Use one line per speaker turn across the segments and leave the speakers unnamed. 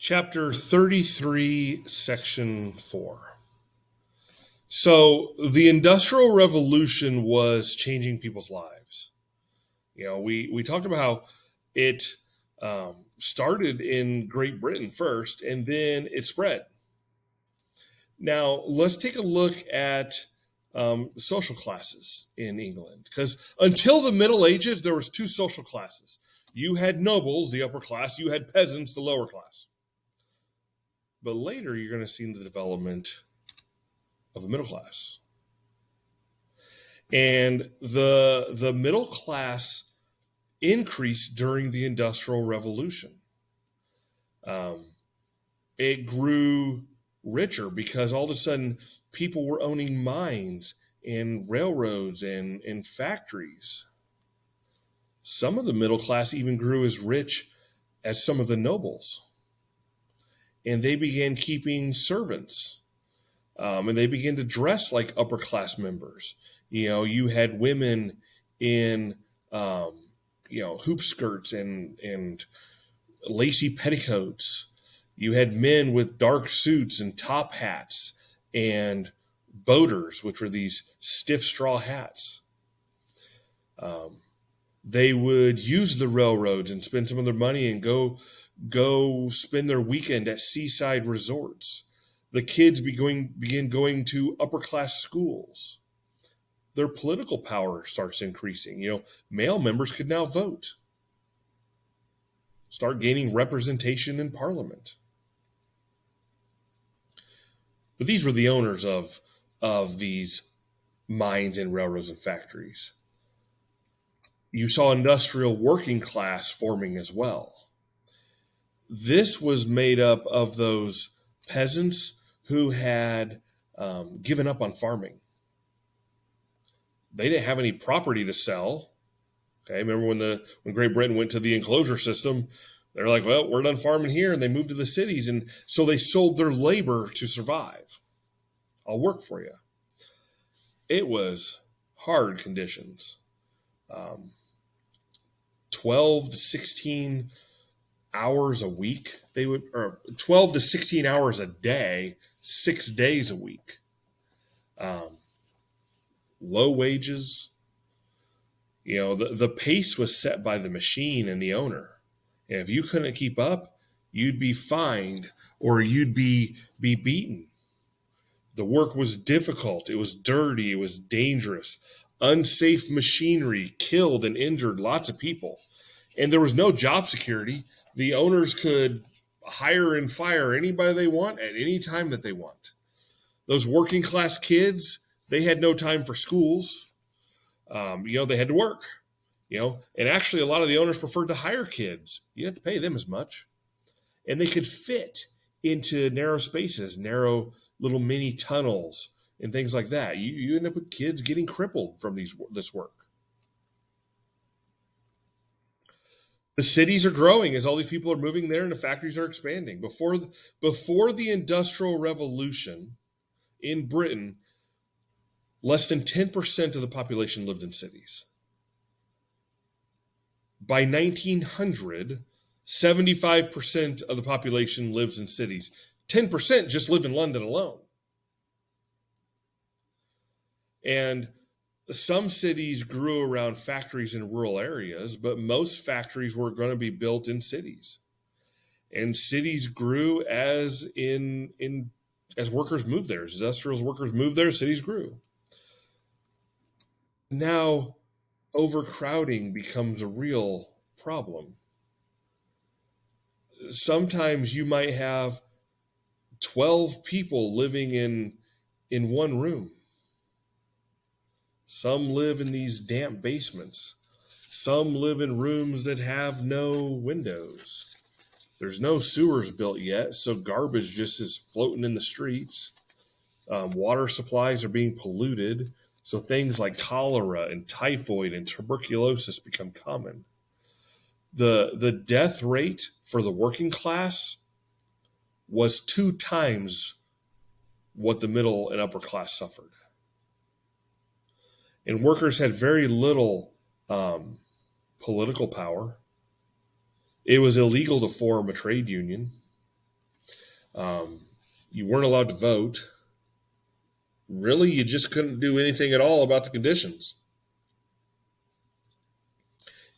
Chapter 33, Section 4. So, the Industrial Revolution was changing people's lives. We talked about how it started in Great Britain first, and then it spread. Now, let's take a look at social classes in England, because until the Middle Ages, there was two social classes. You had nobles, the upper class; you had peasants, the lower class. But later, you're going to see the development of the middle class. And the middle class increased during the Industrial Revolution. It grew richer because all of a sudden people were owning mines and railroads and factories. Some of the middle class even grew as rich as some of the nobles. And they began keeping servants. And they began to dress like upper class members. You had women in, hoop skirts and lacy petticoats. You had men with dark suits and top hats and boaters, which were these stiff straw hats. They would use the railroads and spend some of their money and go spend their weekend at seaside resorts. The kids begin going to upper class schools. Their political power starts increasing. Male members could now vote, start gaining representation in parliament. But these were the owners of these mines and railroads and factories. You saw industrial working class forming as well. This was made up of those peasants who had given up on farming. They didn't have any property to sell. Okay, remember when Great Britain went to the enclosure system, they're like, well, we're done farming here, and they moved to the cities, and so they sold their labor to survive. I'll work for you. It was hard conditions. 12 to 16 hours a week, or 12 to 16 hours a day, 6 days a week. Low wages. The pace was set by the machine and the owner. And if you couldn't keep up, you'd be fined or you'd be beaten. The work was difficult. It was dirty. It was dangerous. Unsafe machinery killed and injured lots of people. And there was no job security. The owners could hire and fire anybody they want at any time that they want. Those working class kids, they had no time for schools. They had to work. And actually a lot of the owners preferred to hire kids. You didn't have to pay them as much. And they could fit into narrow spaces, narrow little mini tunnels and things like that. You end up with kids getting crippled from this work. The cities are growing as all these people are moving there and the factories are expanding. Before the Industrial Revolution in Britain, less than 10% of the population lived in cities. By 1900, 75% of the population lives in cities. 10% just live in London alone. And some cities grew around factories in rural areas, but most factories were going to be built in cities. And cities grew as workers moved there. As industrial workers moved there, cities grew. Now, overcrowding becomes a real problem. Sometimes you might have 12 people living in one room. Some live in these damp basements. Some live in rooms that have no windows. There's no sewers built yet, so garbage just is floating in the streets. Water supplies are being polluted, so things like cholera and typhoid and tuberculosis become common. The death rate for the working class was 2 times what the middle and upper class suffered. And workers had very little political power. It was illegal to form a trade union. Um, you weren't allowed to vote. Really, you just couldn't do anything at all about the conditions.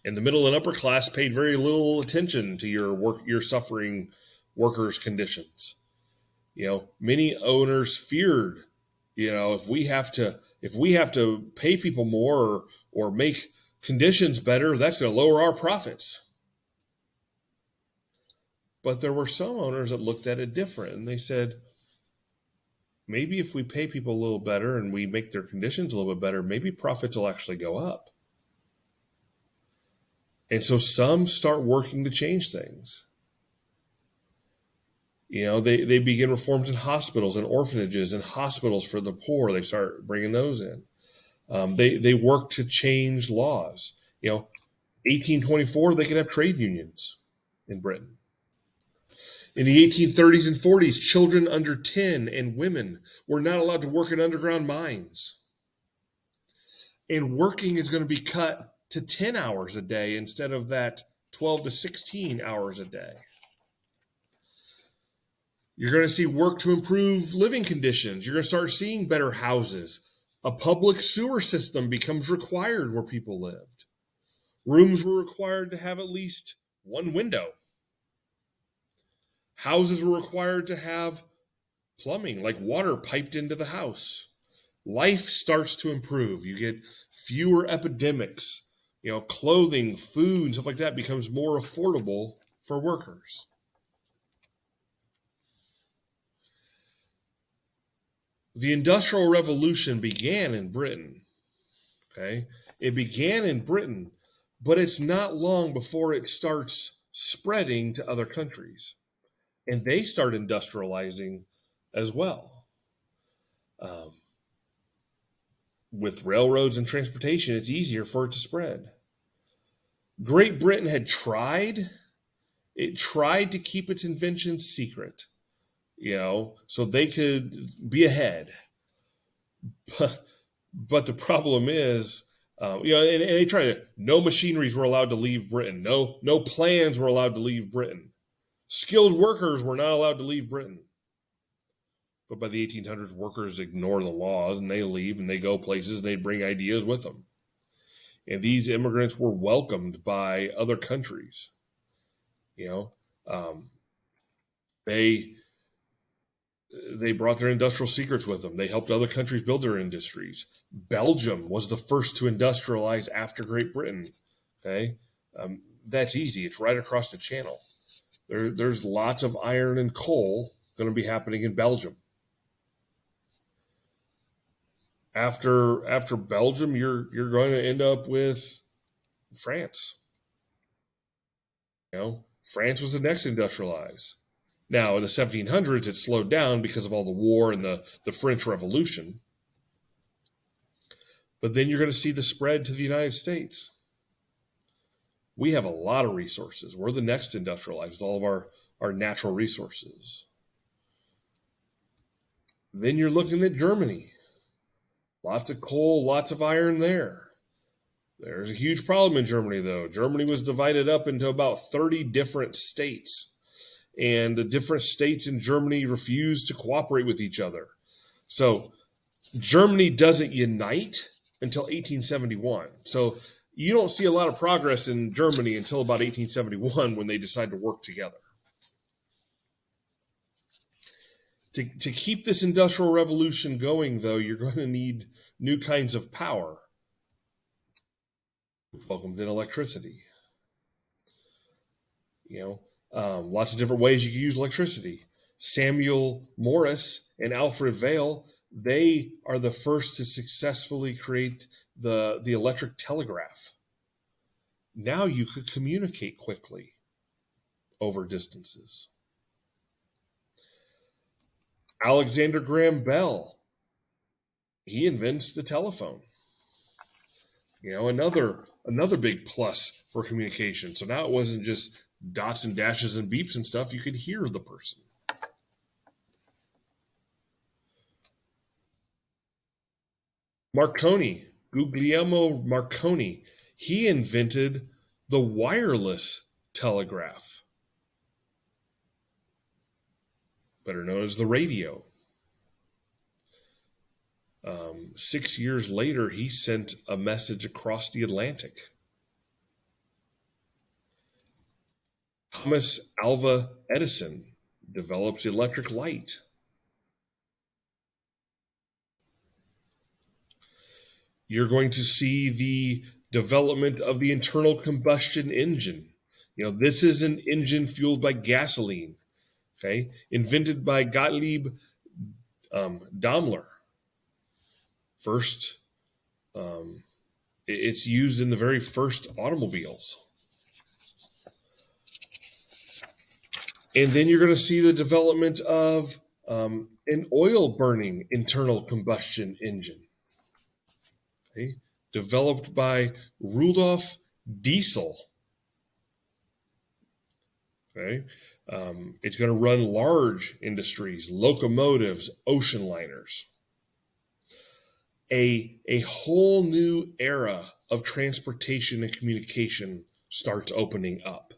And the middle and upper class paid very little attention to your suffering workers' conditions. Many owners feared, if we have to pay people more or make conditions better, that's going to lower our profits. But there were some owners that looked at it different, and they said, maybe if we pay people a little better and we make their conditions a little bit better, maybe profits will actually go up. And so some start working to change things. They begin reforms in hospitals and orphanages and hospitals for the poor. They start bringing those in. They work to change laws. 1824, they could have trade unions in Britain. In the 1830s and 40s, children under 10 and women were not allowed to work in underground mines. And working is going to be cut to 10 hours a day instead of that 12 to 16 hours a day. You're going to see work to improve living conditions. You're going to start seeing better houses. A public sewer system becomes required where people lived. Rooms were required to have at least one window. Houses were required to have plumbing, like water piped into the house. Life starts to improve. You get fewer epidemics. Clothing, food, stuff like that becomes more affordable for workers. The Industrial Revolution began in Britain. Okay? It began in Britain, but it's not long before it starts spreading to other countries. And they start industrializing as well. With railroads and transportation, it's easier for it to spread. Great Britain had tried to keep its inventions secret, so they could be ahead. But the problem is, and they tried to, no machineries were allowed to leave Britain. No plans were allowed to leave Britain. Skilled workers were not allowed to leave Britain. But by the 1800s, workers ignore the laws and they leave and they go places and they bring ideas with them. And these immigrants were welcomed by other countries. They brought their industrial secrets with them. They helped other countries build their industries. Belgium was the first to industrialize after Great Britain. Okay, that's easy. It's right across the channel. There's lots of iron and coal going to be happening in Belgium. After Belgium, you're going to end up with France. France was the next industrialized. Now, in the 1700s, it slowed down because of all the war and the French Revolution. But then you're going to see the spread to the United States. We have a lot of resources. We're the next industrialized, all of our natural resources. Then you're looking at Germany. Lots of coal, lots of iron there. There's a huge problem in Germany, though. Germany was divided up into about 30 different states. And the different states in Germany refused to cooperate with each other. So Germany doesn't unite until 1871. So you don't see a lot of progress in Germany until about 1871 when they decide to work together. To keep this industrial revolution going, though, you're going to need new kinds of power. Welcome to electricity. Lots of different ways you can use electricity. Samuel Morse and Alfred Vail, they are the first to successfully create the electric telegraph. Now you could communicate quickly over distances. Alexander Graham Bell, he invents the telephone. Another big plus for communication. So now it wasn't just dots and dashes and beeps and stuff. You could hear the person. Marconi, Guglielmo Marconi, he invented the wireless telegraph. better known as the radio. 6 years later, he sent a message across the Atlantic. Thomas Alva Edison develops electric light. You're going to see the development of the internal combustion engine. This is an engine fueled by gasoline, okay, invented by Gottlieb Daimler. First, it's used in the very first automobiles. And then you're going to see the development of an oil-burning internal combustion engine, okay, developed by Rudolf Diesel. Okay, it's going to run large industries, locomotives, ocean liners. A whole new era of transportation and communication starts opening up.